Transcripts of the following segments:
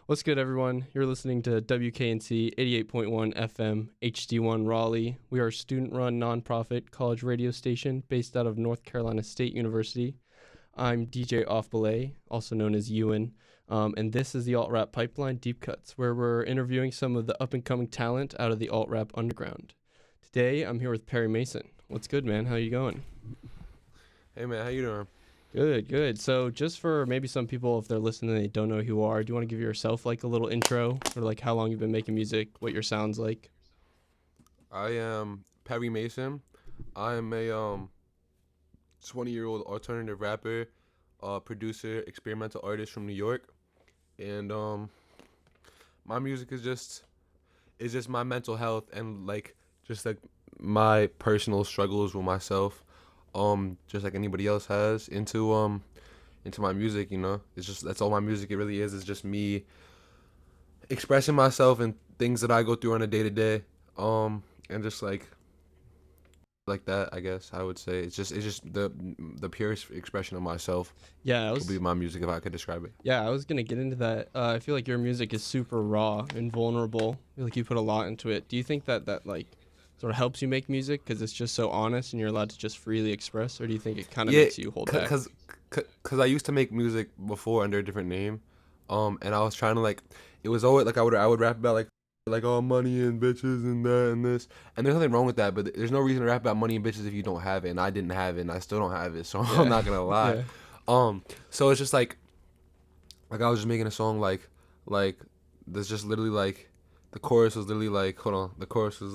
What's good, everyone? You're listening to WKNC 88.1 FM HD1 Raleigh. We are a student-run nonprofit college radio station based out of North Carolina State University. I'm DJ Off Belay, also known as Ewan, and this is the Alt-Rap Pipeline Deep Cuts, where we're interviewing some of the up-and-coming talent out of the alt-rap underground. Today, I'm here with Perry Maysun. What's good, man? How you going? Hey, man. How you doing? Good. So just for maybe some people, if they're listening and they don't know who you are, do you want to give yourself like a little intro for like how long you've been making music, what your sound's like? I am Perry Maysun. I am a 20-year-old alternative rapper, producer, experimental artist from New York, and my music is just my mental health and just like my personal struggles with myself, just like anybody else has into my music. It's just that's all my music it really is. It's just me expressing myself and things that I go through on a day to day, and just like that. I guess I would say it's just the purest expression of myself. Yeah, Would be my music if I could describe it. I was gonna get into that. I feel like your music is super raw and vulnerable. I feel like you put a lot into it. Do you think that like sort of helps you make music because it's just so honest and you're allowed to just freely express, or do you think it kind of makes you hold back? Cause I used to make music before under a different name, and I was trying to it was always I would rap about all money and bitches and that and this, and there's nothing wrong with that, but there's no reason to rap about money and bitches if you don't have it, and I didn't have it, and I still don't have it, so Yeah. I'm not gonna lie. Yeah. So it's just like I was just making a song like there's just literally the chorus was literally hold on, the chorus was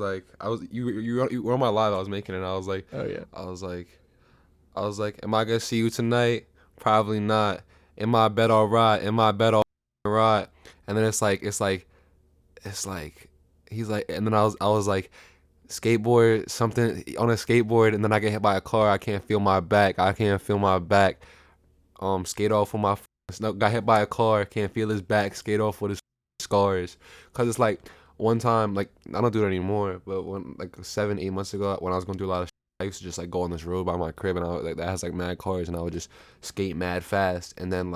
you were on my live I was making it, and I was like, Oh yeah. I was like, am I gonna see you tonight? Probably not. In my bed, all right. In my bed, all right. And then it's like, he's like, and then I was like, skateboard, something on a skateboard, and then I get hit by a car. I can't feel my back. I can't feel my back. Skate off with my, got hit by a car. Can't feel his back. Skate off with his scars. Cause it's like one time, I don't do it anymore, but when 7, 8 months ago, when I was going through a lot of I used to just go on this road by my crib, and that has mad cars, and I would just skate mad fast, and then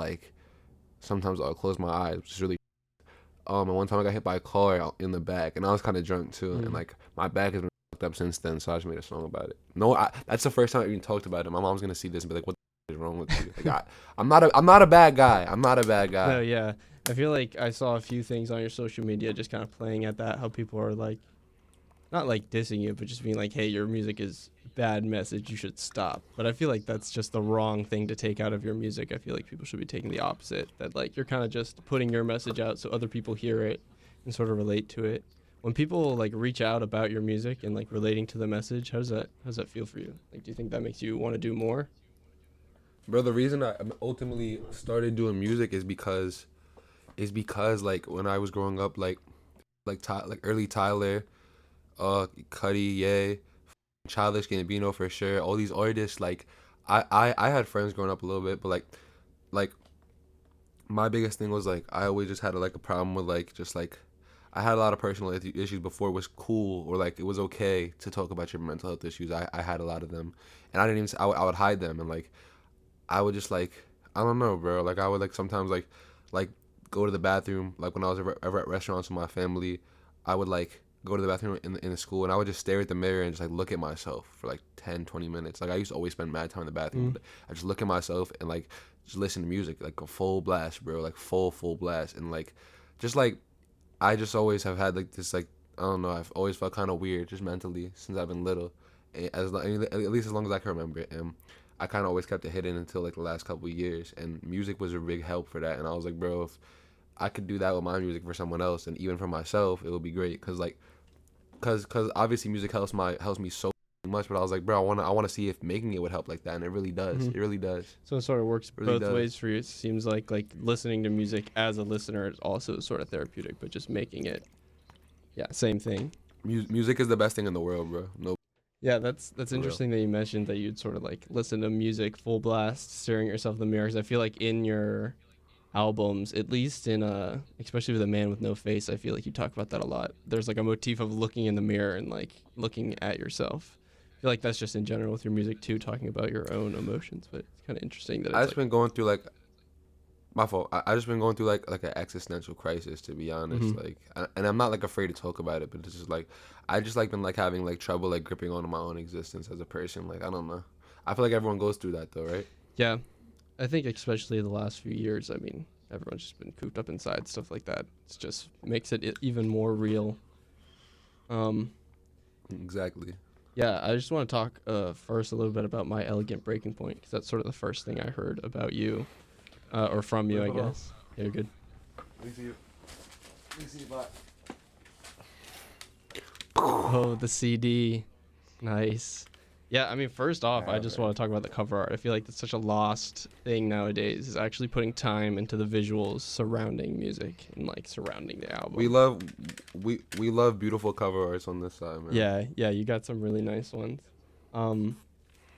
sometimes I'll close my eyes, which is really and one time I got hit by a car in the back, and I was kind of drunk too, and my back has been fucked up since then, so I just made a song about it. No, that's the first time I even talked about it. My mom's gonna see this and be like, "What the is wrong with you?" I'm not a bad guy. I'm not a bad guy. No, yeah. I feel like I saw a few things on your social media just kind of playing at that, how people are not dissing you, but just being like, hey, your music is bad message, you should stop. But I feel like that's just the wrong thing to take out of your music. I feel like people should be taking the opposite, that you're kind of just putting your message out so other people hear it and sort of relate to it. When people reach out about your music and relating to the message, how's that feel for you? Do you think that makes you want to do more? Bro, the reason I ultimately started doing music is because when I was growing up, early Tyler, Cuddy, Ye, Childish Gambino for sure. All these artists, I had friends growing up a little bit, but my biggest thing was I always just had a problem with I had a lot of personal issues before it was cool or it was okay to talk about your mental health issues. I had a lot of them, and I didn't even I would hide them, and I would just I don't know, bro. I would sometimes go to the bathroom when I was ever at restaurants with my family. I would go to the bathroom in the school, and I would just stare at the mirror and just look at myself for 10, 20 minutes. I used to always spend mad time in the bathroom. I just look at myself and just listen to music a full blast, bro, full blast, and I just always have had this I don't know, I've always felt kind of weird just mentally since I've been little, at least as long as I can remember, and I kind of always kept it hidden until the last couple of years, and music was a big help for that. And I was like, bro, if I could do that with my music for someone else and even for myself, it would be great, cause obviously music helps me so much, but I was like, bro, I want to see if making it would help like that, and it really does. It really does. So it sort of works really both ways for you. It seems like listening to music as a listener is also sort of therapeutic, but just making it, same thing. Music is the best thing in the world, bro. No. Yeah, that's interesting that you mentioned that you'd sort of listen to music full blast, staring at yourself in the mirror. Because I feel like in your albums, at least in especially with A Man with No Face, I feel like you talk about that a lot. There's a motif of looking in the mirror and looking at yourself. I feel like that's just in general with your music too, talking about your own emotions. But it's kind of interesting that I've just been going through My fault. I just been going through like an existential crisis, to be honest. Hmm. And I'm not like afraid to talk about it, but it's just like I just like been like having like trouble like gripping onto my own existence as a person. Like I don't know. I feel like everyone goes through that though, right? Yeah, I think especially the last few years. I mean, everyone's just been cooped up inside, stuff like that. It's just makes it even more real. Um, Exactly. yeah, I just want to talk first a little bit about my elegant breaking point because that's sort of the first thing I heard about you, or from you, Wait, I hold on. guess. Yeah, you're good. Let me see you. Let me see you back. Oh, the CD. Nice. Yeah, I mean, first off, I just Okay. want to talk about the cover art. I feel like that's such a lost thing nowadays, is actually putting time into the visuals surrounding music and like surrounding the We album. love we love beautiful cover arts on this side, man. Yeah, yeah, you got some really nice ones. Um,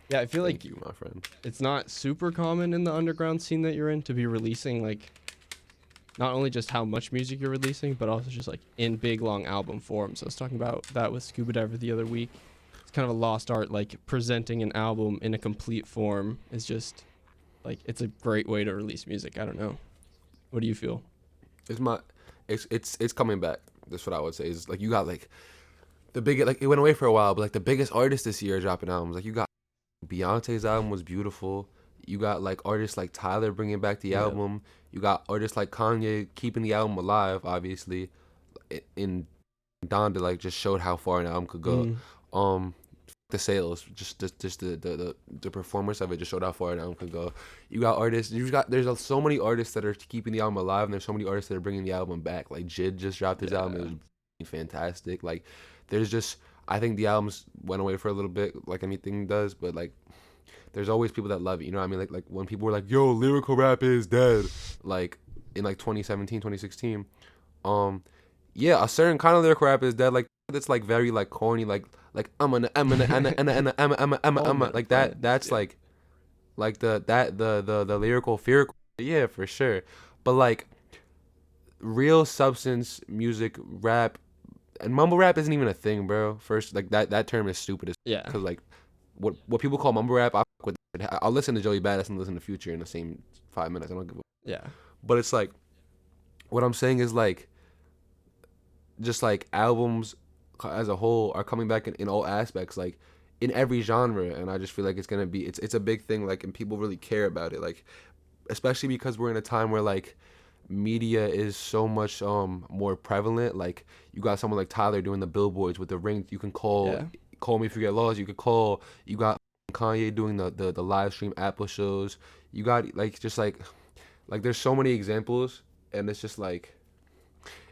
yeah, I feel Thank like you, my friend. it's not super common in the underground scene that you're in to be releasing like not only just how much music you're releasing, but also just like in big long album form. So I was talking about that with Scuba Diver the other week. It's kind of a lost art, like presenting an album in a complete form is just like it's a great way to release music. I don't know. What do you feel? It's my it's coming back. That's what I would say. Is like you got like the biggest, like it went away for a while, but like the biggest artists this year are dropping albums. Like you got Beyonce's album was beautiful. You got like artists like Tyler bringing back the Yeah. album. You got artists like Kanye keeping the album alive. Obviously, in Donda like just showed how far an album could go. Mm, Um, the sales, just the performance of it just showed how far an album could go. You got artists. You got so many artists that are keeping the album alive, and there's so many artists that are bringing the album back. Like Jid just dropped his album. It yeah. was fantastic. Like there's just I think the albums went away for a little bit, like anything does, but like there's always people that love it. You know what I mean? Like when people were like, "Yo, lyrical rap is dead," like in like 2017, 2016. Yeah, a certain kind of lyrical rap is dead. Like it's like very like corny, like All like that. metaphors. That's Yeah. like the lyrical fear. Yeah, for sure. But like real substance music, rap, and mumble rap isn't even a thing, bro. First, like that term is stupid as Yeah. because like what people call mumble rap, I fuck with it. I'll listen to Joey Badass and listen to Future in the same 5 minutes. I don't give a. Yeah. But it's like what I'm saying is like just like albums as a whole are coming back in all aspects, like in every genre, and I just feel like it's gonna be it's a big thing, like, and people really care about it, like especially because we're in a time where like media is so much more prevalent. Like you got someone like Tyler doing the billboards with the ring. You can Yeah. call me if you get lost. You could call. You got Kanye doing the live stream Apple shows. You got like just like there's so many examples, and it's just like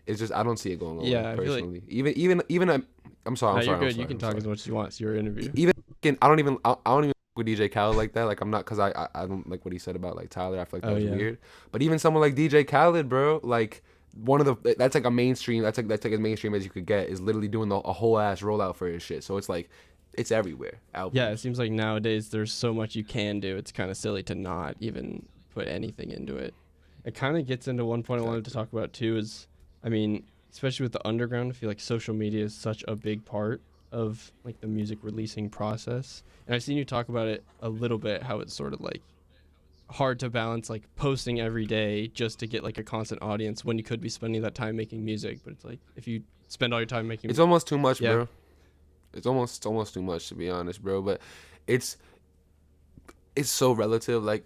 it's just I don't see it going away Yeah. I feel like personally. Even I'm sorry. no, I'm you're sorry. I'm good. You sorry. can I'm talk sorry. as much as you want. It's your interview. Even I don't even with DJ Khaled like that. Like I'm not because I don't like what he said about like Tyler. I feel like that Oh was yeah. weird. But even someone like DJ Khaled, bro, like one of the that's like a mainstream. That's like as mainstream as you could get. Is literally doing a whole ass rollout for his shit. So it's like it's everywhere. Yeah, it Albums. seems like nowadays there's so much you can do. It's kind of silly to not even put anything into it. It kind of gets into one point I wanted to Exactly. talk about too is, I mean, especially with the underground, I feel like social media is such a big part of like the music releasing process. And I've seen you talk about it a little bit, how it's sort of like hard to balance like posting every day just to get like a constant audience when you could be spending that time making music. But it's like if you spend all your time It's making, almost too much, yeah, bro. It's almost too much to be honest, bro. But it's it's so relative. Like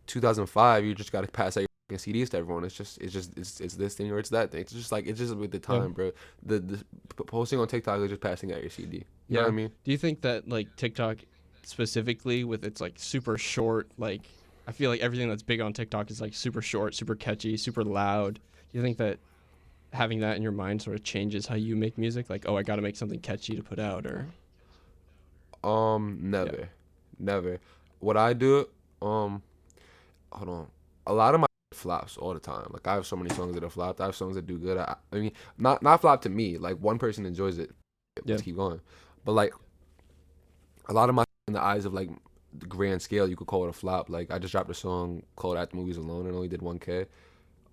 2005, you just gotta pass out your CDs to everyone. It's this thing or it's that thing. It's just with the yeah. time, bro. The posting on TikTok is just passing out your CD. You know what Yeah. I mean? Do you think that like TikTok specifically with its like super short, like I feel like everything that's big on TikTok is like super short, super catchy, super loud. Do you think that having that in your mind sort of changes how you make music? Like, oh, I got to make something catchy to put out or yeah. Never, never. What I do, hold on. A lot of my flops all the time. Like I have so many songs that are flopped. I have songs that do good. I mean, not flop to me. Like one person enjoys it. Yeah. Let's keep going. But like a lot of my in the eyes of like the grand scale, you could call it a flop. Like I just dropped a song called "At the Movies Alone" and only did 1K.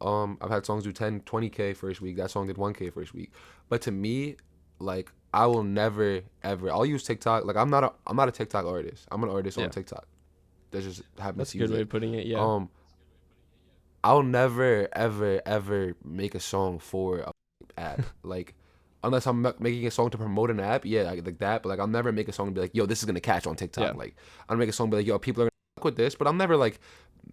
I've had songs do 10, 20K first week. That song did 1K first week. But to me, like I will never ever. I'll use TikTok. Like I'm not a TikTok artist. I'm an artist on Yeah. TikTok. That just happens That's a to use good way it. of putting it. Yeah. Um, I'll never ever make a song for a app. Like, unless I'm making a song to promote an app, yeah, like that. But like, I'll never make a song and be like, yo, this is gonna catch on TikTok. Yeah. Like, I'll make a song and be like, yo, people are gonna fuck with this. But I'm never like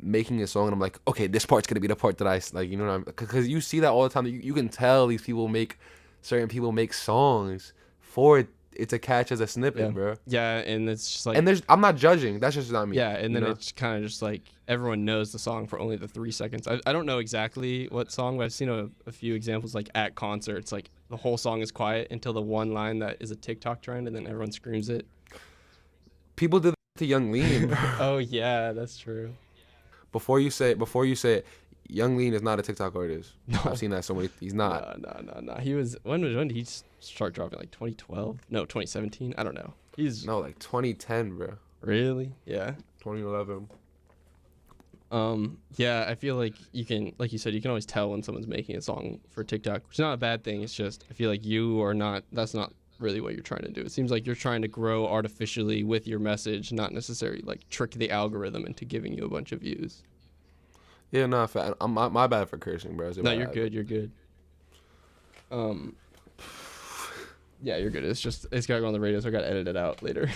making a song and I'm like, okay, this part's gonna be the part that I like. You know what I'm? Because you see that all the time. You can tell these people make certain people make songs for it to catch as a snippet, Yeah. bro. Yeah, and it's just like, And I'm not judging. That's just not me. yeah, and you then know? it's kind of just like everyone knows the song for only the 3 seconds. I don't know exactly what song, but I've seen a few examples like at concerts, like the whole song is quiet until the one line that is a TikTok trend, and then everyone screams it. People did that to Young Lean. Bro. Oh yeah, that's true. Before you say it, Young Lean is not a TikTok artist. No. I've seen that so many. He's not. No. He was when did he start dropping? Like 2012? No, 2017. I don't know. He's No, like 2010, bro. really, yeah. 2011. Yeah, I feel like you can, like you said, you can always tell when someone's making a song for TikTok, which is not a bad thing. It's just I feel like you are not. That's not really what you're trying to do. It seems like you're trying to grow artificially with your message, not necessarily like trick the algorithm into giving you a bunch of views. Yeah, no, I'm my bad for cursing, bro. No, you're good. You're good. Yeah, you're good. It's gotta go on the radio, so I gotta edit it out later.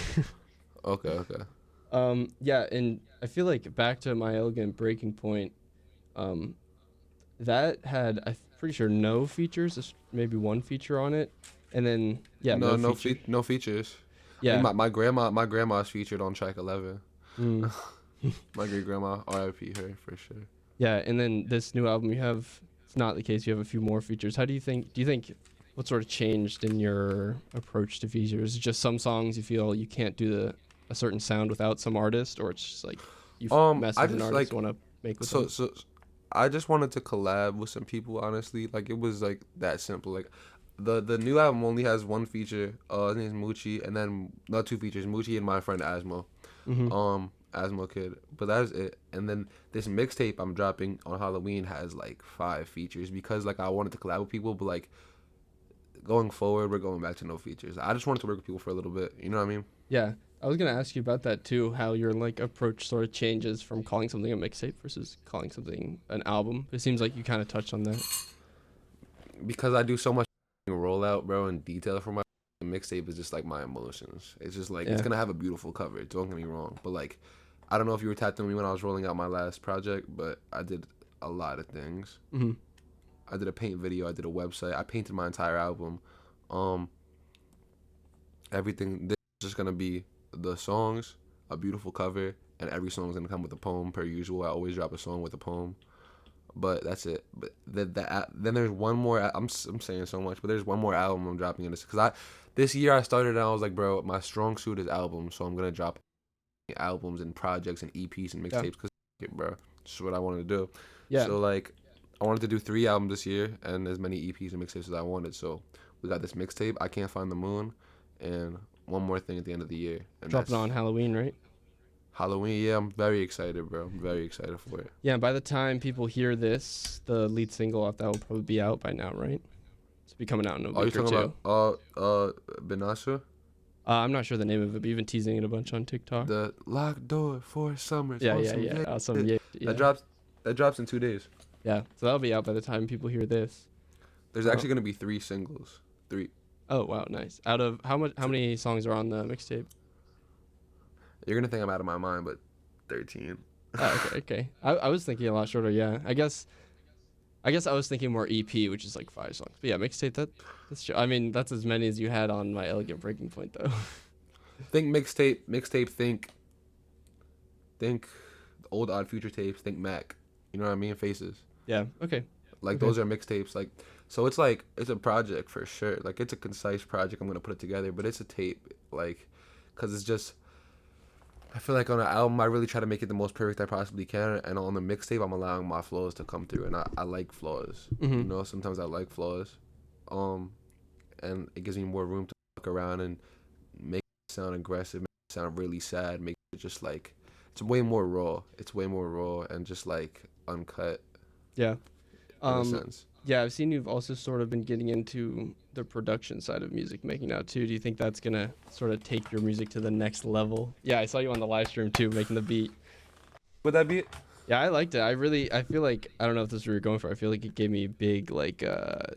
Okay. Yeah, and I feel like back to My Elegant Breaking Point, that had I'm pretty sure no features, just maybe one feature on it, and then no feature. No features. Yeah. I mean, my grandma's featured on track 11. Mm. My great grandma, R.I.P. her for sure. Yeah, and then this new album you have, it's not the case. You have a few more features. Do you think what sort of changed in your approach to features? Is it just some songs you feel you can't do a certain sound without some artist, or it's just like you mess with an artist want to make with them? So I just wanted to collab with some people, honestly. Like, it was like that simple. Like, the new album only has one feature. His name is Moochie, and then not two features, Moochie and my friend Asmo. Mm-hmm. Asmo Kid. But that is it. And then this mixtape I'm dropping on Halloween has like 5 features because like I wanted to collab with people, but like going forward we're going back to no features. I just wanted to work with people for a little bit. You know what I mean? Yeah, I was gonna ask you about that too. How your like approach sort of changes from calling something a mixtape versus calling something an album. It seems like you kind of touched on that. Because I do so much rollout, bro, and detail for my mixtape is just like my emotions. It's just like it's gonna have a beautiful cover. Don't get me wrong, but like I don't know if you were tapped on me when I was rolling out my last project, but I did a lot of things. Mm-hmm. I did a paint video. I did a website. I painted my entire album. Everything. This is just gonna be the songs, a beautiful cover, and every song is gonna come with a poem per usual. I always drop a song with a poem, but that's it. But then there's one more. I'm saying so much, but there's one more album I'm dropping in this because this year I started and I was like, bro, my strong suit is albums, so I'm gonna drop albums and projects and EPs and mixtapes because bro, this is what I wanted to do. Yeah. So like I wanted to do 3 albums this year and as many EPs and mixtapes as I wanted. So we got this mixtape, I Can't Find the Moon, and one more thing at the end of the year. And dropping on Halloween, right? Halloween, yeah, I'm very excited, bro. I'm very excited for it. Yeah, by the time people hear this, the lead single off that will probably be out by now, right? It's be coming out in a week or two. Are you talking about Benasha? I'm not sure the name of it, but you've been teasing it a bunch on TikTok. The Locked Door for Summers. Yeah. Awesome. Yeah. That drops in 2 days. Yeah, so that'll be out by the time people hear this. There's actually gonna be 3 singles. 3. Oh wow, nice. Out of how many songs are on the mixtape? You're gonna think I'm out of my mind, but 13. Oh, okay. I was thinking a lot shorter. Yeah, I guess I was thinking more EP, which is like 5 songs. But yeah, mixtape. That's I mean that's as many as you had on My Elegant Breaking Point though. Think mixtape. Think old Odd Future tapes. Think Mac. You know what I mean? Faces. Yeah. Okay. Like those are mixtapes. Like so it's like it's a project for sure. Like it's a concise project. I'm gonna put it together, but it's a tape. Like, cause it's just. I feel like on an album, I really try to make it the most perfect I possibly can, and on the mixtape, I'm allowing my flaws to come through, and I like flaws. Mm-hmm. You know, sometimes I like flaws, and it gives me more room to look around and make it sound aggressive, make it sound really sad, make it just like it's way more raw. It's way more raw and just like uncut. Yeah. In a sense. Yeah, I've seen you've also sort of been getting into the production side of music making now too. Do you think that's gonna sort of take your music to the next level? Yeah, I saw you on the live stream too, making the beat. Would that be it? Yeah, I liked it. I feel like, I don't know if this is what you're going for. I feel like it gave me big, like,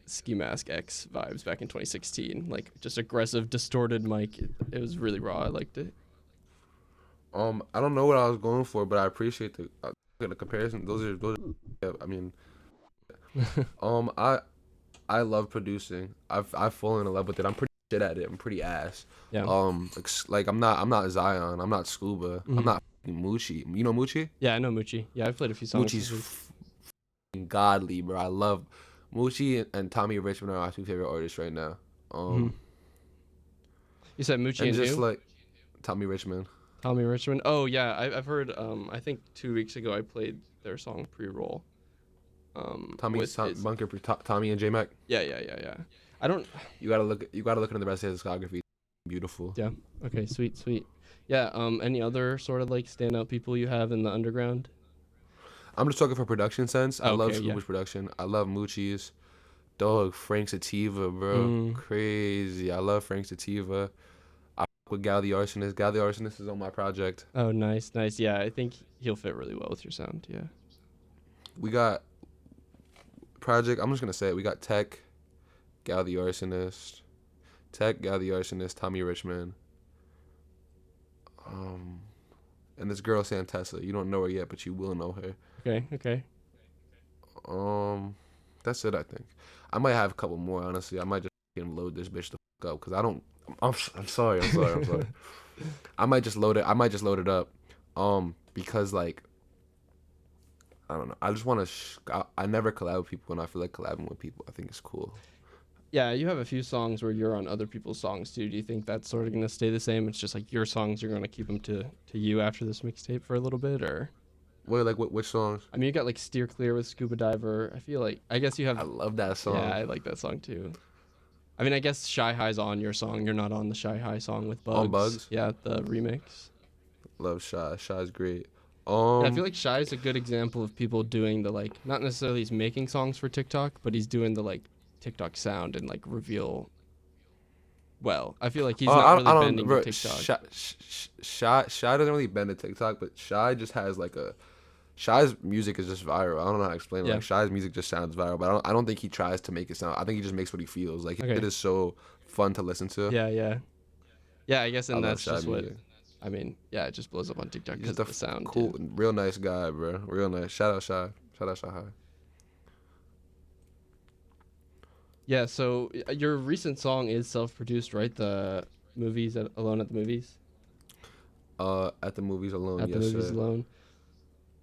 Ski Mask X vibes back in 2016. Like, just aggressive, distorted mic. It was really raw. I liked it. I don't know what I was going for, but I appreciate the comparison. Yeah, I mean, um, I I love producing. I've fallen in love with it. I'm pretty shit at it. I'm pretty ass. Yeah. Like I'm not Zion. I'm not Scuba. I'm Hmm. not Moochie. You know Moochie? Yeah, I know Mucci. Yeah, I've played a few songs Moochie's this week. godly, bro. I love Moochie and Tommy Richmond are my two favorite artists right now. Hmm. Um, You said Mucci and and just who? like Tommy Richmond, Tommy Richmond. Oh yeah, I've heard. I think 2 weeks ago I played their song pre-roll. With his. Tommy and J Mac. Yeah, yeah, yeah, yeah. I don't. You gotta look into the rest of his discography. Beautiful. Yeah. Okay. Sweet. Sweet. Yeah. Any other sort of like standout people you have in the underground? I'm just talking for production sense. I Oh, love okay. Yeah. Scuba's production. I love Moochie's. Dog, Frank Sativa, bro. Mm. Crazy. I love Frank Sativa. I fuck with Gal the Arsonist. Gal the Arsonist is on my project. Oh, nice, nice. Yeah, I think he'll fit really well with your sound. Yeah. We got project. I'm just gonna say it. We got Tech, Gal the Arsonist, Tech, Gal the Arsonist, Tommy Richmond, um, and this girl Santessa. You don't know her yet, but you will know her. Okay. Okay. Um, that's it. I think I might have a couple more. Honestly, I might just fucking load this bitch the fuck up because I don't. I'm sorry. I'm sorry. I'm sorry. I might just load it. I might just load it up. Because like I don't know. I just want to. I never collab with people, and I feel like collabing with people. I think it's cool. Yeah, you have a few songs where you're on other people's songs too. Do you think that's sort of gonna stay the same? It's just like your songs, you're gonna keep them to you after this mixtape for a little bit, or Wait, like which songs? I mean, you got like Steer Clear with Scuba Diver. I feel like, I guess you have. I love that Yeah, song. I like that song too. I mean, I guess Shy High's on your song. You're not on the Shy High song with On Bugs. Bugs. Yeah, the remix. Love Shy. Shy's great. Yeah, I feel like Shy is a good example of people doing the like, not necessarily he's making songs for TikTok, but he's doing the like TikTok sound and like reveal well. I feel like he's not really I don't. bending to Bro, TikTok. Shy doesn't really bend to TikTok, but Shy just has like a. Shy's music is just viral. I don't know how to explain it. Yeah. Like Shy's music just sounds viral, but I don't think he tries to make it sound. I think he just makes what he feels. Like Okay. it is so fun to listen to. Yeah, yeah. Yeah, I guess, I and love that's Shy just what, music. I mean, yeah, it just blows up on TikTok He's because just a of the sound. cool, Yeah. real nice guy, bro. Real nice. Shout out Shy. Shout out Shy. Yeah, so your recent song is self-produced, right? The movies Alone at the Movies? At the movies alone, At the yes Movies sir. Alone.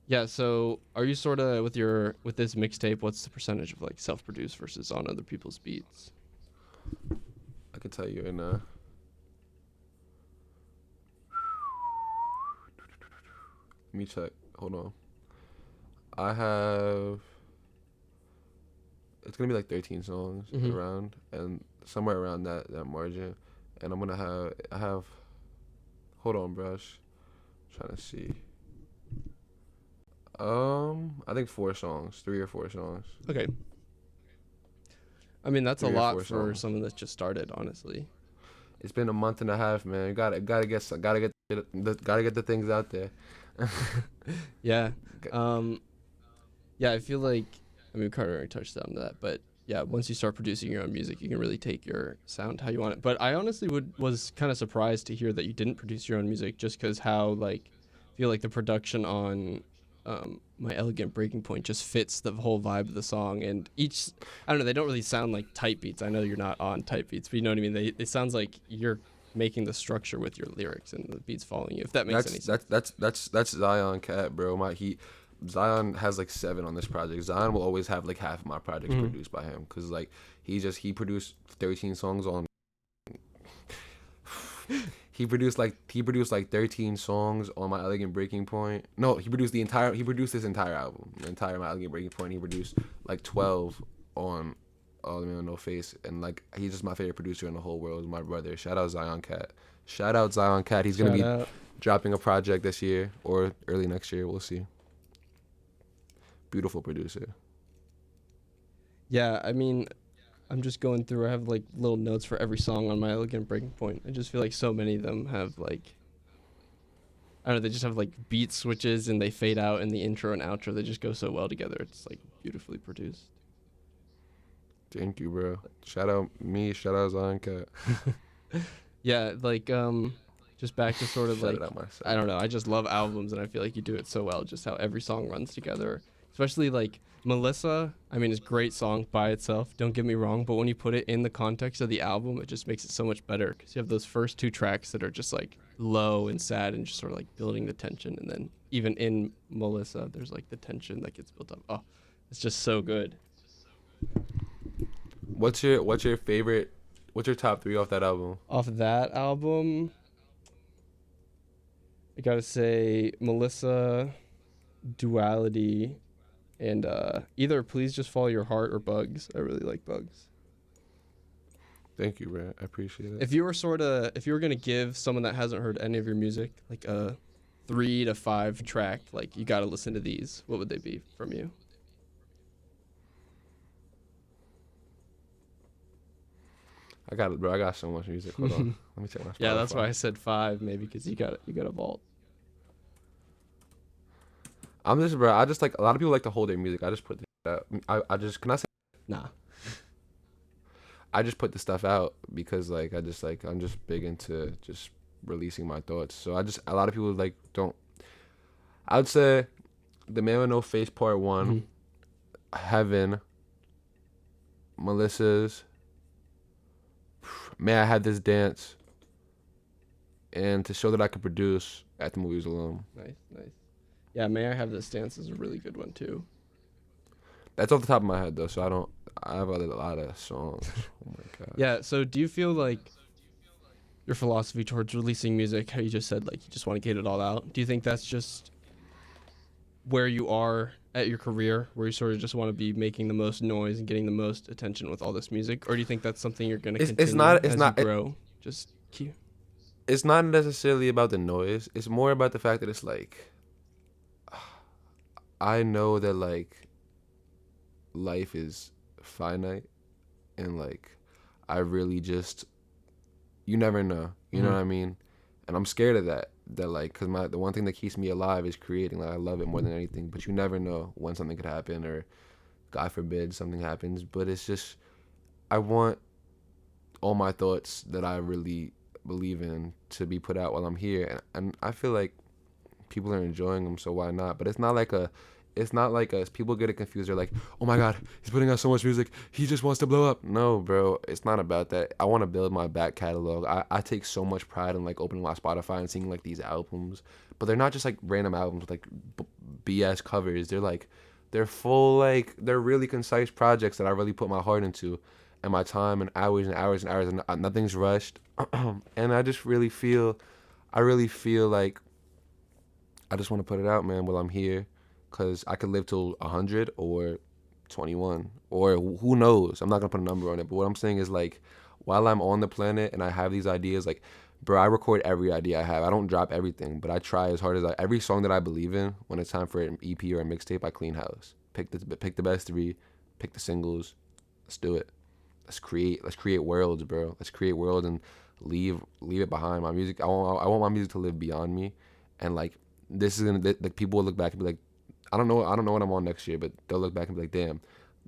Yeah, so are you sort of with this mixtape, what's the percentage of like self-produced versus on other people's beats? I can tell you right now. Let me check. Hold on. I have. It's gonna be like 13 songs Mhm. around, and somewhere around that margin, and I'm gonna have. I have. Hold on, brush. Trying to see. I think 4 songs, 3 or 4 songs, Okay. I mean, that's a 3 or 4 lot for songs. someone that just started, honestly. It's been a month and a half, man. Gotta get the things out there. Yeah. Um yeah, I feel like, I mean, we kind of already touched on that, but yeah, once you start producing your own music, you can really take your sound how you want it. But I honestly was kind of surprised to hear that you didn't produce your own music, just because how like feel like the production on My Elegant Breaking Point just fits the whole vibe of the song, and each, I don't know, they don't really sound like type beats. I know you're not on type beats, but you know what I mean. It sounds like you're making the structure with your lyrics and the beats following you, if that makes any sense. That's Zion Cat, bro. Zion has like 7 on this project. Zion will always have like half of my projects Mhm. produced by him, cause like he produced 13 songs on. He produced like 13 songs on My Elegant Breaking Point. No, he produced this entire album, the entire My Elegant Breaking Point. He produced like 12 on All the Man with No Face, and like he's just my favorite producer in the whole world. My brother. Shout out Zion Cat. Shout out Zion Cat. He's gonna Shout be out. dropping a project this year or early next year. We'll see. Beautiful producer. Yeah, I mean, I'm just going through. I have like little notes for every song on My Elegant Breaking Point. I just feel like so many of them have like, I don't know, they just have like beat switches and they fade out in the intro and outro. They just go so well together. It's like beautifully produced. Thank you, bro. Shout out me. Shout out Zion Cat. Yeah, like just back to sort of Shout like, it out myself. I don't know. I just love albums, and I feel like you do it so well. Just how every song runs together, especially like Melissa. I mean, it's a great song by itself. Don't get me wrong, but when you put it in the context of the album, it just makes it so much better because you have those first two tracks that are just like low and sad and just sort of like building the tension, and then even in Melissa, there's like the tension that gets built up. Oh, it's just so good. What's your favorite? What's your top 3 off that album? Off of that album, I gotta say Melissa, Duality, and either Please Just Follow Your Heart or Bugs. I really like Bugs. Thank you, bro. I appreciate it. If you were gonna give someone that hasn't heard any of your music like a 3 to 5 track, like you gotta listen to these, what would they be from you? I got it, bro. I got so much music. Hold on. Let me check my Spotify. Yeah, that's why I said 5 maybe because you got a vault. I'm just, bro. I just like a lot of people like to hold their music. I just put this out. I just can I say Nah. I just put the stuff out because like I'm just big into just releasing my thoughts. So a lot of people like don't. I would say, The Man with No Face Part 1, Heaven, Melissa's, May I Have This Dance, and To Show That I Could Produce At the Movies Alone. Nice. Yeah, May I Have This Dance is a really good one too. That's off the top of my head though, so I have a lot of songs. Oh my god. Yeah, so do you feel like your philosophy towards releasing music, how you just said like you just want to get it all out, do you think that's just where you are at your career, where you sort of just want to be making the most noise and getting the most attention with all this music, or do you think that's something you're going to continue as you grow? Just keep. It's not necessarily about the noise. It's more about the fact that it's like, I know that like life is finite, and like I really just, you never know. You know what I mean? And I'm scared of that. That like, cause the one thing that keeps me alive is creating. Like I love it more than anything. But you never know when something could happen, or God forbid something happens. But it's just, I want all my thoughts that I really believe in to be put out while I'm here, and I feel like people are enjoying them. So why not? But it's not like people get it confused. They're like, oh my god, he's putting out so much music, he just wants to blow up. No, bro, it's not about that. I want to build my back catalog. I take so much pride in like opening my Spotify and seeing like these albums, but they're not just like random albums with like BS covers. They're full, like they're really concise projects that I really put my heart into and my time and hours and hours and hours, and nothing's rushed. And I really feel like I just want to put it out, man, while I'm here. Because I could live till 100 or 21 or who knows. I'm not going to put a number on it. But what I'm saying is, like, while I'm on the planet and I have these ideas, like, bro, I record every idea I have. I don't drop everything, but I try as hard as every song that I believe in, when it's time for an EP or a mixtape, I clean house. Pick the best 3, pick the singles. Let's do it. Let's create worlds, bro. Let's create worlds and leave it behind. My music, I want my music to live beyond me. And, like, this is going to, like, people will look back and be like, I don't know what I'm on next year, but they'll look back and be like, damn,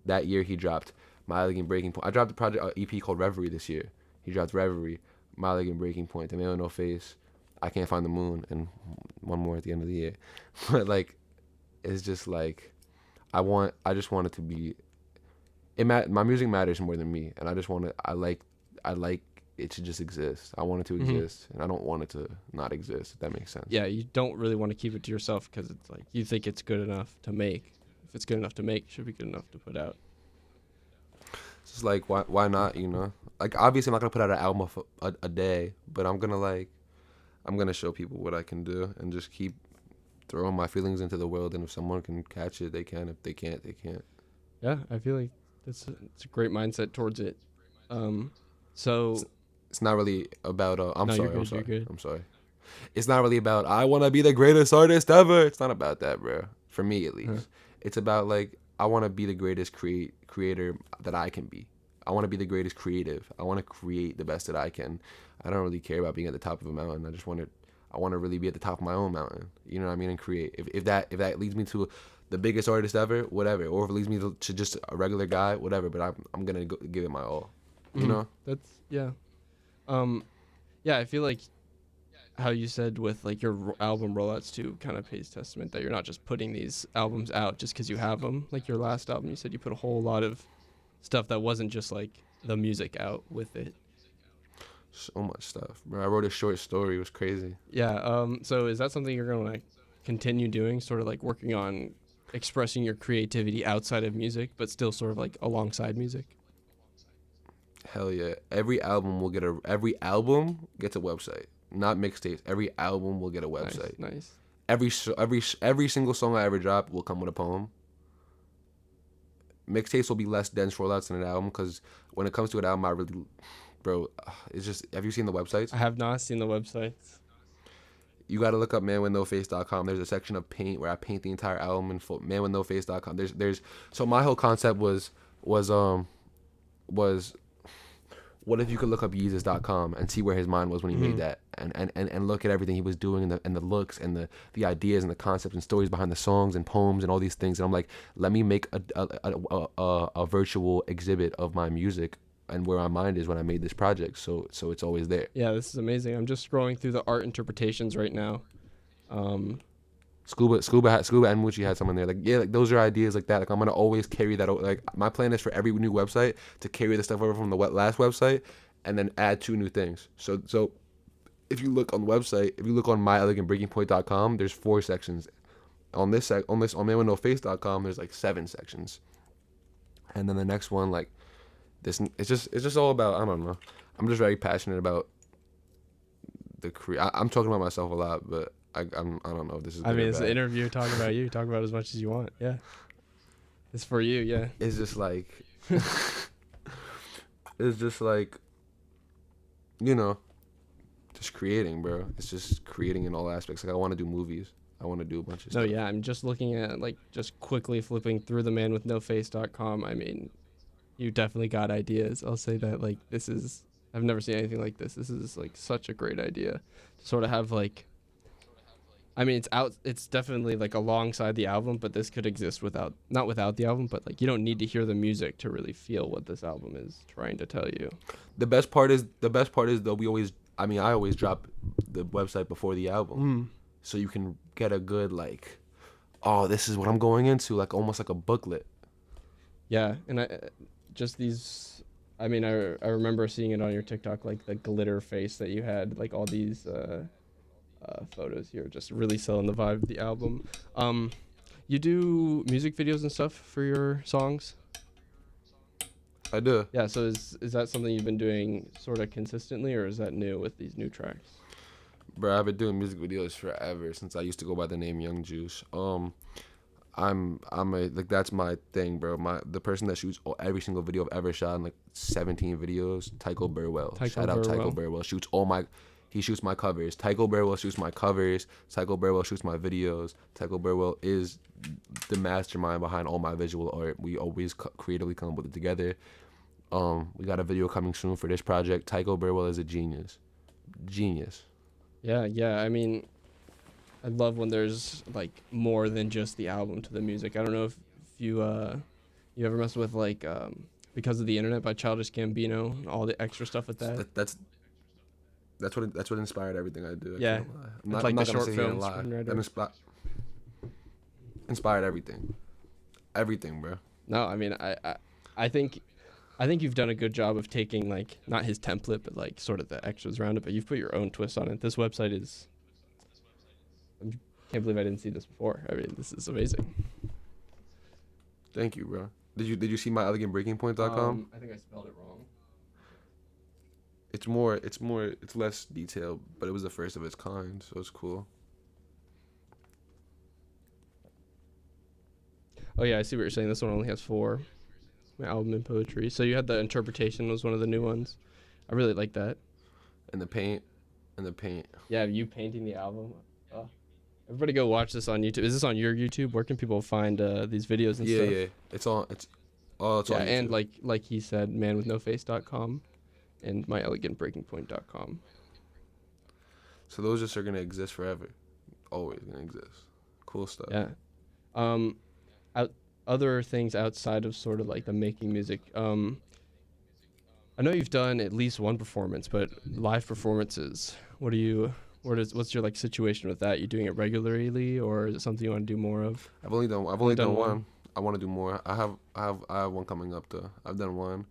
that year he dropped My Elegant Breaking Point. I dropped a project EP called Reverie this year. He dropped Reverie, My Elegant Breaking Point, The Man with No Face, I Can't Find the Moon, and one more at the end of the year. But like, it's just like, I just want it to be, my music matters more than me, and I like it to just exist. I want it to exist, and I don't want it to not exist, if that makes sense. Yeah, you don't really want to keep it to yourself because it's like you think it's good enough to make. If it's good enough to make, it should be good enough to put out. It's just like, why not, you know? Like, obviously I'm not going to put out an album a day, but I'm going to show people what I can do and just keep throwing my feelings into the world, and if someone can catch it, they can. If they can't, they can't. Yeah, I feel like it's a great mindset towards it. So... It's not really about I'm sorry. I'm sorry. It's not really about I want to be the greatest artist ever. It's not about that, bro. For me, at least. It's about like I want to be the greatest creator that I can be. I want to be the greatest creative. I want to create the best that I can. I don't really care about being at the top of a mountain. I want to really be at the top of my own mountain. You know what I mean? And create. If that leads me to the biggest artist ever, whatever. Or if it leads me to just a regular guy, whatever. But I'm gonna give it my all. You know? That's yeah. Um, yeah, I feel like how you said with like your album rollouts too kind of pays testament that you're not just putting these albums out just because you have them. Like your last album, you said you put a whole lot of stuff that wasn't just like the music out with it. So much stuff, bro. I wrote a short story. It was crazy. Yeah. So is that something you're gonna like continue doing? Sort of like working on expressing your creativity outside of music, but still sort of like alongside music. Hell yeah. Every album gets a website. Not mixtapes. Every album will get a website. Nice. Every single song I ever drop will come with a poem. Mixtapes will be less dense rollouts than an album because when it comes to an album, I really, bro, it's just. Have you seen the websites? I have not seen the websites. You got to look up manwithnoface.com. There's a section of paint where I paint the entire album in full. Manwithnoface.com. There's so my whole concept was what if you could look up Yeezus.com and see where his mind was when he made that and look at everything he was doing and the looks and the ideas and the concepts and stories behind the songs and poems and all these things. And I'm like, let me make a virtual exhibit of my music and where my mind is when I made this project. So it's always there. Yeah, this is amazing. I'm just scrolling through the art interpretations right now. Scuba and Mucci had someone there. Like, yeah, like those are ideas like that. Like, I'm gonna always carry that. Like, my plan is for every new website to carry the stuff over from the last website, and then add 2 new things. So if you look on the website, if you look on myelegantbreakingpoint.com, there's 4 sections. On manwithnoface.com, there's like 7 sections. And then the next one, like this, it's just all about, I don't know. I'm just very passionate about I'm talking about myself a lot, but I don't know if this is. I mean, it's an interview talking about you. Talk about as much as you want. Yeah, it's for you. Yeah. It's just like, you know, just creating, bro. It's just creating in all aspects. Like, I want to do movies. I want to do a bunch of stuff. No, yeah, I'm just looking at like just quickly flipping through the manwithnoface.com. I mean, you definitely got ideas. I'll say that. Like, I've never seen anything like this. This is like such a great idea to sort of have like. I mean, it's definitely like alongside the album, but this could exist not without the album, but like you don't need to hear the music to really feel what this album is trying to tell you. The best part is though I always drop the website before the album. So you can get a good like, oh, this is what I'm going into, like almost like a booklet. Yeah, and I remember seeing it on your TikTok, like the glitter face that you had, like all these photos here, just really selling the vibe of the album. You do music videos and stuff for your songs? I do. Yeah, so is that something you've been doing sort of consistently, or is that new with these new tracks? Bro, I've been doing music videos forever, since I used to go by the name Young Juice. That's my thing, bro. The person that shoots every single video I've ever shot in like 17 videos, Tycho Burwell. Shout out Tycho Burwell. He shoots my covers. Tycho Burwell shoots my covers. Tycho Burwell shoots my videos. Tycho Burwell is the mastermind behind all my visual art. We always creatively come up with it together. We got a video coming soon for this project. Tycho Burwell is a genius. Yeah. I mean, I love when there's like more than just the album to the music. I don't know if you ever messed with like Because of the Internet by Childish Gambino and all the extra stuff with that. That's what inspired everything I do. Yeah, I'm like not the gonna short sit here and film lie. screenwriter. That inspired everything, bro. No, I mean, I think you've done a good job of taking like not his template, but like sort of the extras around it. But you've put your own twist on it. This website is. I can't believe I didn't see this before. I mean, this is amazing. Thank you, bro. Did you see myelegantbreakingpoint.com? I think I spelled it wrong. It's less detailed, but it was the first of its kind, so it's cool. Oh yeah, I see what you're saying. This one only has 4. My album in poetry. So you had the interpretation was one of the new ones. I really like that. And the paint. Yeah, you painting the album. Oh. Everybody go watch this on YouTube. Is this on your YouTube? Where can people find these videos and stuff? Yeah. It's on YouTube. And like he said, manwithnoface.com and myelegantbreakingpoint.com. So those just are gonna exist forever, always gonna exist. Cool stuff. Yeah. Um, out other things outside of sort of like the making music. I know you've done at least one performance, but live performances. What do you? What's your like situation with that? You doing it regularly, or is it something you want to do more of? I've only done one. I want to do more. I have one coming up though. I've done one.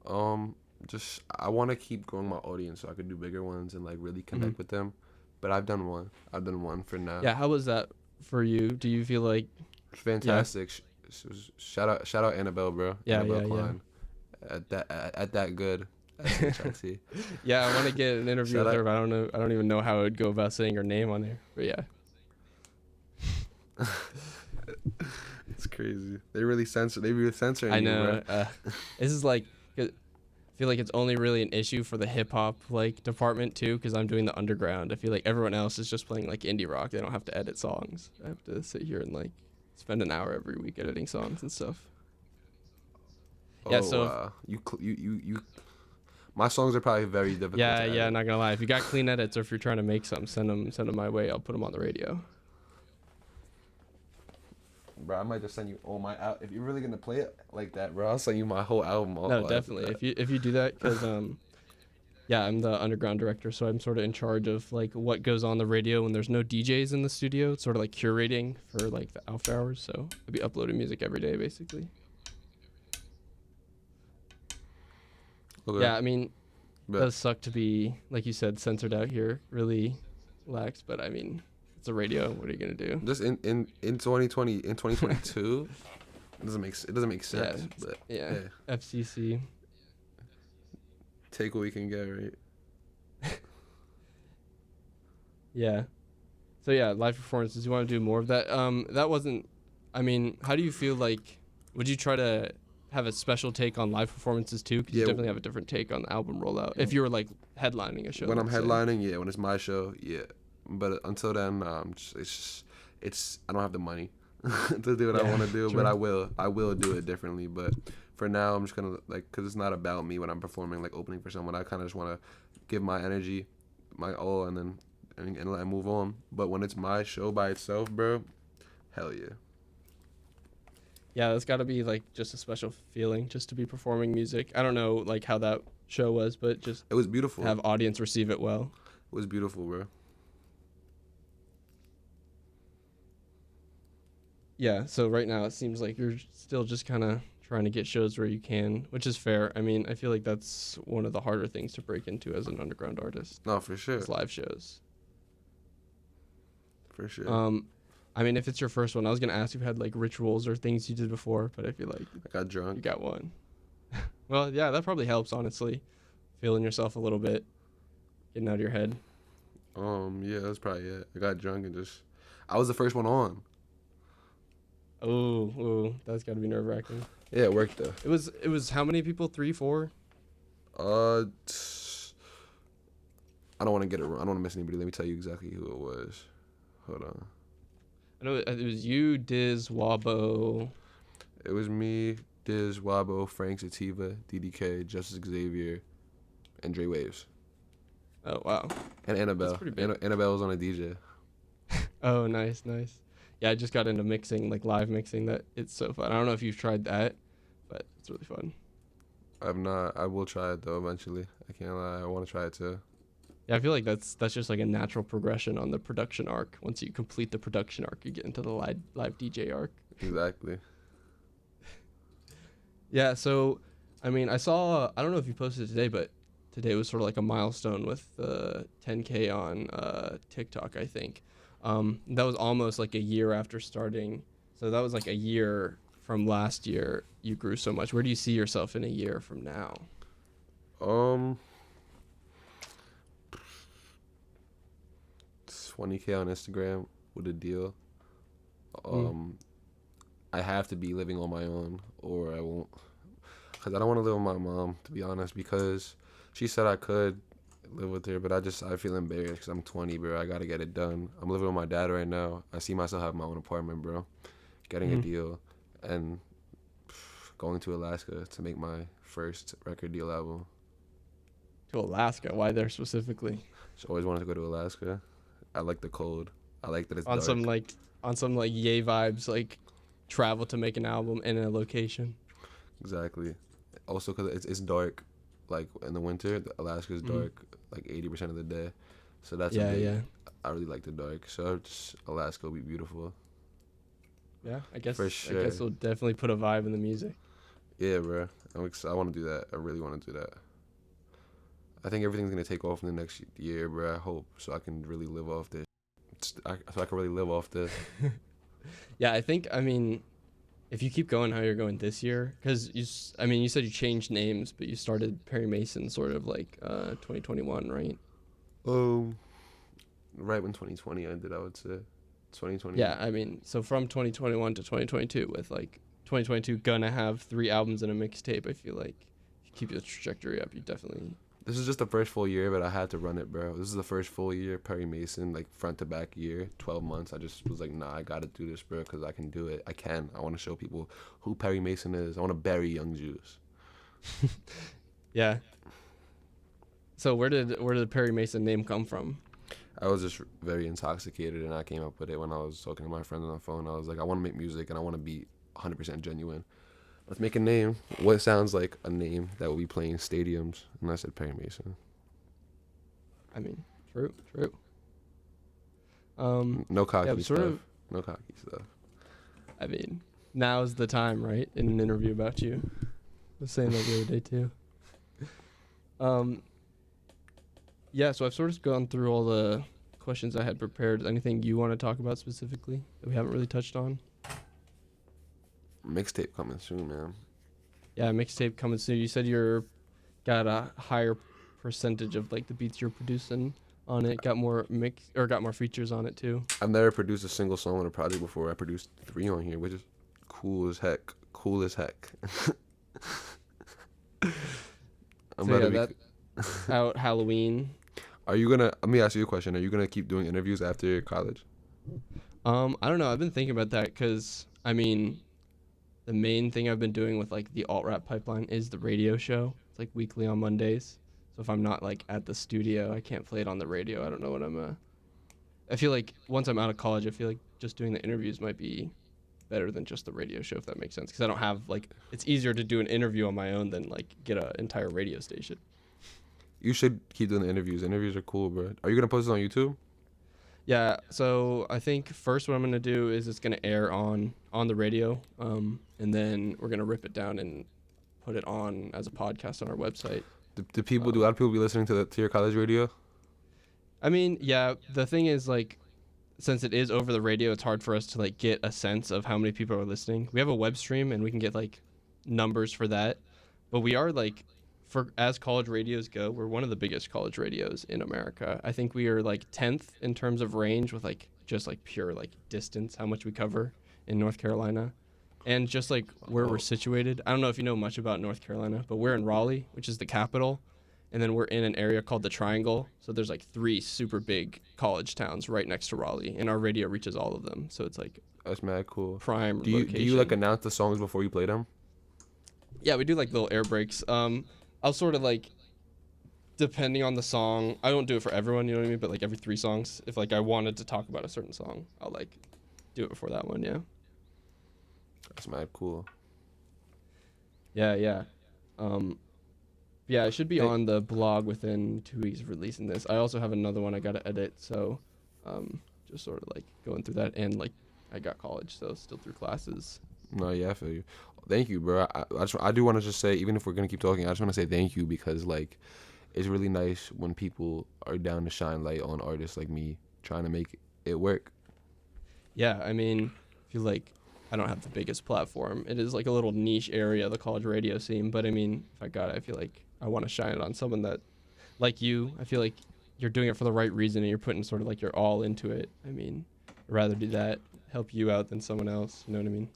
Um, just I want to keep growing my audience so I could do bigger ones and like really Hmm. connect with them. But I've done one. I've done one for now. Yeah, how was that for you? Do you feel like yeah, Fantastic. Shout out Annabelle, bro. yeah, Annabelle yeah, yeah, Klein. At that good. SHIT. yeah? I want to get an interview Shout with out. her, but I don't know. I don't even know how I would go about saying her name on there. But yeah, It's crazy. They really censoring I you, know. bro. This is like, I feel like it's only really an issue for the hip hop like department too, because I'm doing the underground. I feel like everyone else is just playing like indie rock. They don't have to edit songs. I have to sit here and like spend an hour every week editing songs and stuff. Yeah, Oh so wow. You. My songs are probably very difficult yeah, to yeah, edit. not gonna lie. If you got clean edits or if you're trying to make some, send them my way. I'll put them on the radio. Bro, I might just send you all my if you're really gonna play it like that, bro. I'll send you my whole album. No, All after definitely. that. If you do that, because yeah, I'm the underground director, so I'm sort of in charge of like what goes on the radio when there's no DJs in the studio. It's sort of like curating for like the after hours. So I'll be uploading music every day, basically. Okay. Yeah, I mean, it But does suck to be like you said censored out here, really lax. But I mean, it's a radio. What are you gonna do? just in 2020 in 2022, it doesn't make sense. Yeah, But yeah. hey, FCC. take what we can get, right? Yeah. So yeah, live performances. You want to do more of that? That wasn't. I mean, how do you feel like? Would you try to have a special take on live performances too? Because you Yeah. definitely have a different take on the album rollout. If you were like headlining a show. When I'm let's say. headlining, yeah. When it's my show, yeah. But until then, it's I don't have the money to do what I Yeah, want to do. true. But I will do it differently. But for now, I'm just gonna like, cause it's not about me when I'm performing, like opening for someone. I kind of just want to give my energy, my all, and then and let it move on. But when it's my show by itself, bro, hell yeah. Yeah, that's got to be like just a special feeling just to be performing music. I don't know like how that show was, but just It was beautiful. have audience receive it well. It was beautiful, bro. Yeah, so right now it seems like you're still just kind of trying to get shows where you can, which is fair. I mean, I feel like that's one of the harder things to break into as an underground artist, No, for sure, is live shows. for sure. I mean, if it's your first one, I was gonna ask if you had like rituals or things you did before, but I feel like I got you drunk. got one. Well, yeah, that probably helps, honestly. Feeling yourself a little bit, getting out of your head. Yeah, that's probably it. I got drunk and just, I was the first one on. Ooh, that's gotta be nerve wracking. Yeah, it worked though. It was how many people? 3, 4? Uh, I don't want to get it wrong. I don't want to miss anybody. Let me tell you exactly who it was. Hold on. I know it was you, Diz, Wabo. It was me, Diz, Wabo, Frank Sativa, DDK, Justice Xavier, and Dre Waves. Oh wow. And Annabelle. That's pretty big. Annabelle was on a DJ. Oh, nice. Yeah, I just got into mixing, like live mixing. That it's so fun. I don't know if you've tried that, but it's really fun. I've not. I will try it though eventually. I can't lie. I want to try it too. Yeah, I feel like that's just like a natural progression on the production arc. Once you complete the production arc, you get into the live DJ arc. Exactly. Yeah, so I mean, I saw. I don't know if you posted it today, but today was sort of like a milestone with 10K on TikTok. I think that was almost like a year after starting. So that was like a year from last year. You grew so much. Where do you see yourself in a year from now? 20K on Instagram with a deal. I have to be living on my own, or I won't. Cause I don't want to live with my mom, to be honest. Because she said I could live with her, but I feel embarrassed because I'm 20, bro. I gotta get it done. I'm living with my dad right now. I see myself having my own apartment, bro. Getting a deal, and going to Alaska to make my first record deal album. To Alaska. Why there specifically? Just always wanted to go to Alaska. I like the cold. I like that it's On dark. some like yay vibes, like travel to make an album in a location. Exactly. Also, because it's dark. Like in the winter, Alaska is Mhm. dark like 80% of the day. So that's a Yeah, big. yeah, I really like the dark. So just Alaska will be beautiful. yeah. I For sure. guess we'll definitely put a vibe in the music. Yeah, bro. I want to do that. I really want to do that. I think everything's gonna take off in the next year, bro. I hope so I can really live off this. So I can really live off this. Yeah, I think. I mean, if you keep going how you're going this year, because I mean, you said you changed names, but you started Perry Mason sort of like 2021, right? Um, right when 2020 ended, I would say 2020. Yeah, I mean, so from 2021 to 2022, with like 2022 gonna have 3 albums and a mixtape. I feel like if you keep the trajectory up, you definitely. This is just the first full year, but I had to run it, bro. This is the first full year, Perry Mason, like front to back year, 12 months. I just was like, nah, I gotta do this, bro, because I can do it. I can. I want to show people who Perry Mason is. I want to bury young Jews. Yeah. So where did the Perry Mason name come from? I was just very intoxicated, and I came up with it when I was talking to my friend on the phone. I was like, I want to make music, and I want to be 100% genuine. Let's make a name. What sounds like a name that will be playing stadiums? And I said Perry Mason. I mean, true. No Yeah, cocky but sort stuff. of. No cocky stuff. I mean, now's the time, right? In an interview about you, I was saying that the other day too. Yeah, so I've sort of gone through all the questions I had prepared. Anything you want to talk about specifically that we haven't really touched on? Mixtape coming soon, man. Yeah, mixtape coming soon. You said you're got a higher percentage of like the beats you're producing on it. Got more features on it too. I've never produced a single song on a project before. I produced 3 on here, which is cool as heck. Cool as heck. I'm So about yeah, to be. that out Halloween. Are you gonna? Let me ask you a question. Are you gonna keep doing interviews after college? I don't know. I've been thinking about that because I mean, the main thing I've been doing with like the alt rap pipeline is the radio show. It's like weekly on Mondays. So if I'm not like at the studio, I can't play it on the radio. I don't know what I feel like once I'm out of college, I feel like just doing the interviews might be better than just the radio show, if that makes sense. Because I don't have like it's easier to do an interview on my own than like get an entire radio station. You should keep doing the interviews. Interviews are cool, bro. Are you gonna post it on YouTube? Yeah, so I think first what I'm gonna do is it's gonna air on the radio, and then we're gonna rip it down and put it on as a podcast on our website. Do a lot of people be listening to your college radio? I mean, yeah, the thing is like, since it is over the radio, it's hard for us to like get a sense of how many people are listening. We have a web stream and we can get like numbers for that, but we are like, for as college radios go, we're one of the biggest college radios in America. I think we are like 10th in terms of range with like just like pure like distance, how much we cover in North Carolina. And just like where we're situated, I don't know if you know much about North Carolina, but we're in Raleigh, which is the capital. And then we're in an area called the Triangle. So there's like 3 super big college towns right next to Raleigh, and our radio reaches all of them. So it's like That's mad cool. prime Do location. you like announce the songs before you play them? Yeah, we do like little air breaks. I'll sort of like, depending on the song, I don't do it for everyone, you know what I mean? But like every 3 songs, if like I wanted to talk about a certain song, I'll like do it before that one. Yeah. That's mad cool. Yeah. Yeah, it should be Hey. on the blog within 2 weeks of releasing this. I also have another one I gotta edit, so just sort of like going through that, and like I got college, so still through classes. No, yeah, I feel you. Thank you, bro. I do want to just say, even if we're gonna keep talking, I just want to say thank you because like, it's really nice when people are down to shine light on artists like me trying to make it work. Yeah, I mean, I feel like I don't have the biggest platform. It is like a little niche area, the college radio scene. But I mean, if I got it, I feel like I want to shine it on someone that, like you, I feel like you're doing it for the right reason and you're putting sort of like your all into it. I mean, I'd rather do that, help you out than someone else. You know what I mean?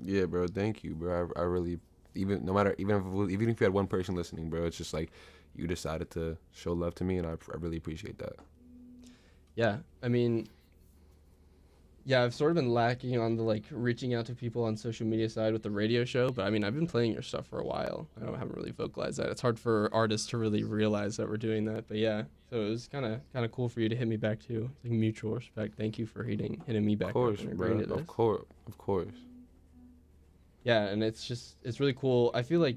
Yeah, bro. Thank you, bro. I really, even if you had one person listening, bro, it's just like you decided to show love to me, and I really appreciate that. Yeah, I mean, Yeah, I've sort of been lacking on the like reaching out to people on social media side with the radio show, but I mean, I've been playing your stuff for a while. Haven't really vocalized that. It's hard for artists to really realize that we're doing that, but yeah. So it was kind of cool for you to hit me back too. It's like mutual respect. Thank you for hitting me Of back up course, and agreeing bro. to this. Of course. Yeah, and it's really cool. I feel like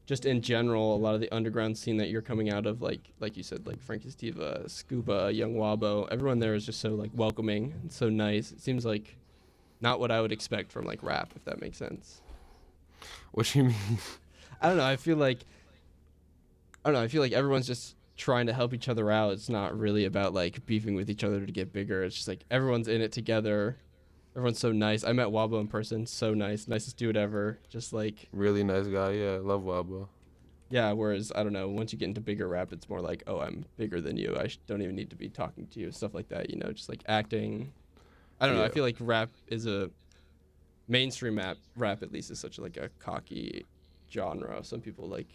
just in general, a lot of the underground scene that you're coming out of, like you said, like Frankie Stiva, Scuba, Young Wabo, everyone there is just so like welcoming and so nice. It seems like not what I would expect from like rap, if that makes sense. What you mean? I don't know. I feel like everyone's just trying to help each other out. It's not really about like beefing with each other to get bigger. It's just like everyone's in it together. Everyone's so nice. I met Wabo in person. So nice. Nicest dude ever. Just like, Really nice guy. Yeah, love Wabo. yeah, whereas, I don't know, once you get into bigger rap, it's more like, oh, I'm bigger than you. Don't even need to be talking to you. Stuff like that, just like acting. I don't know. I Yeah. feel like rap is mainstream rap at least is such like a cocky genre. Some people like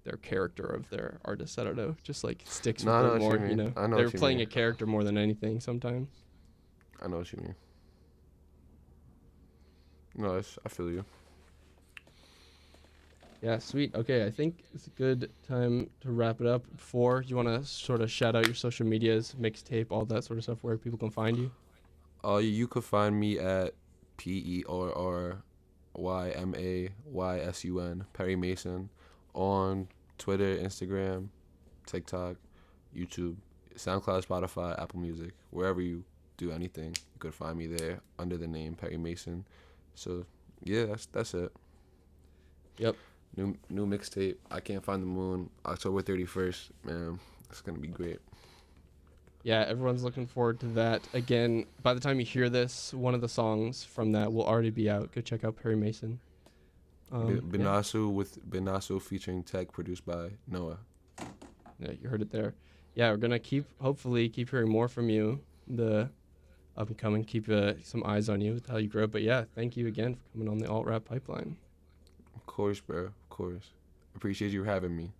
their character of their artist. I don't know. Just like sticks No, with I know them what you more, mean. I know They're what you playing mean. a character more than anything sometimes. I know what you mean. No, I feel you. Yeah, sweet. Okay, I think it's a good time to wrap it up. Before, you want to sort of shout out your social medias, mixtape, all that sort of stuff, where people can find you? You could find me at PERRYMAYSUN Perry Mason on Twitter, Instagram, TikTok, YouTube, SoundCloud, Spotify, Apple Music, wherever you do anything, you could find me there under the name Perry Mason. So yeah, that's it. Yep. New mixtape. I Can't Find the Moon. October 31st. Man, it's gonna be great. Yeah, everyone's looking forward to that. Again, by the time you hear this, one of the songs from that will already be out. Go check out Perry Mason. Yeah. Binasu featuring Tech, produced by Noah. Yeah, you heard it there. Yeah, we're gonna hopefully keep hearing more from you. The up and coming, keep some eyes on you with how you grow. But yeah, thank you again for coming on the Alt Rap Pipeline. Of course, bro. Of course. Appreciate you having me.